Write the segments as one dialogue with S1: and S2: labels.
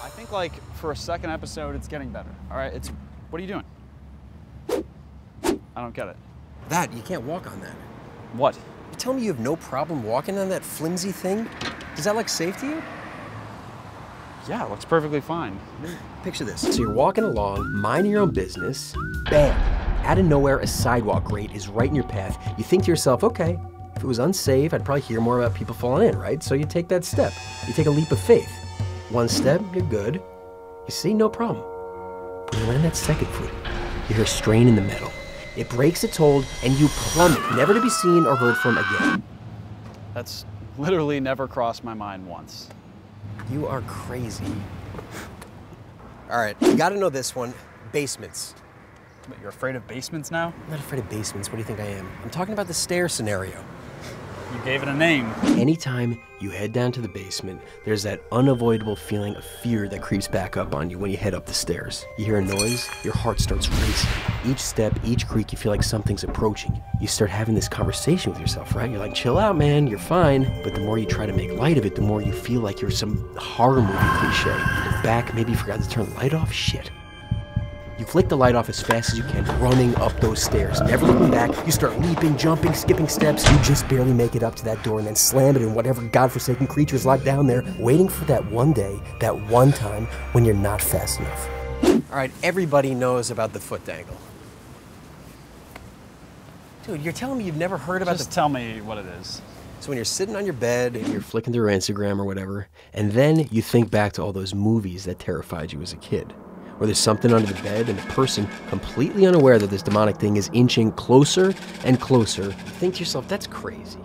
S1: I think like for a second episode, it's getting better. All right, what are you doing? I don't get it.
S2: That, you can't walk on that.
S1: What?
S2: You tell me you have no problem walking on that flimsy thing? Does that look safe to you?
S1: Yeah, it looks perfectly fine.
S2: Picture this. So you're walking along, minding your own business, bam! Out of nowhere, a sidewalk grate is right in your path. You think to yourself, okay, if it was unsafe, I'd probably hear more about people falling in, right? So you take that step. You take a leap of faith. One step, you're good. You see, no problem. But when you land that second foot, you hear a strain in the metal. It breaks its hold, and you plummet, never to be seen or heard from again.
S1: That's literally never crossed my mind once.
S2: You are crazy. All right, you gotta know this one, basements.
S1: But you're afraid of basements now?
S2: I'm not afraid of basements, what do you think I am? I'm talking about the stair scenario.
S1: You gave it a name.
S2: Anytime you head down to the basement, there's that unavoidable feeling of fear that creeps back up on you when you head up the stairs. You hear a noise, your heart starts racing. Each step, each creak, you feel like something's approaching. You start having this conversation with yourself, right? You're like, chill out, man, you're fine. But the more you try to make light of it, the more you feel like you're some horror movie cliche. You look back, maybe you forgot to turn the light off, shit. You flick the light off as fast as you can, running up those stairs, never looking back. You start leaping, jumping, skipping steps. You just barely make it up to that door and then slam it in whatever godforsaken creature's locked down there, waiting for that one day, that one time when you're not fast enough. All right, everybody knows about the foot dangle. Dude, you're telling me you've never heard about
S1: Just tell me what it is.
S2: So when you're sitting on your bed and you're flicking through Instagram or whatever, and then you think back to all those movies that terrified you as a kid. Or there's something under the bed and the person, completely unaware that this demonic thing is inching closer and closer, you think to yourself, that's crazy.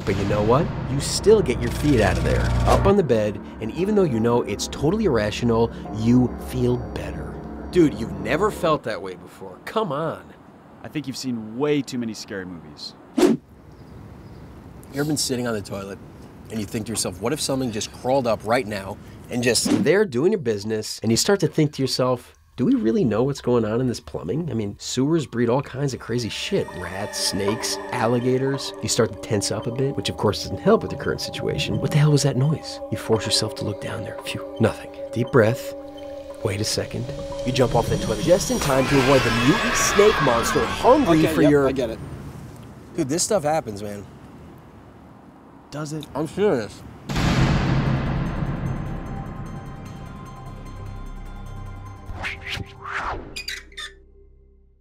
S2: But you know what? You still get your feet out of there, up on the bed, and even though you know it's totally irrational, you feel better. Dude, you've never felt that way before. Come on.
S1: I think you've seen way too many scary movies.
S2: You ever been sitting on the toilet and you think to yourself, what if something just crawled up right now and just there doing your business, and you start to think to yourself, do we really know what's going on in this plumbing? I mean, sewers breed all kinds of crazy shit. Rats, snakes, alligators. You start to tense up a bit, which of course doesn't help with the current situation. What the hell was that noise? You force yourself to look down there. Phew, nothing. Deep breath. Wait a second. You jump off the toilet just in time to avoid the mutant snake monster hungry for your...
S1: I get it.
S2: Dude, this stuff happens, man.
S1: Does it?
S2: I'm serious.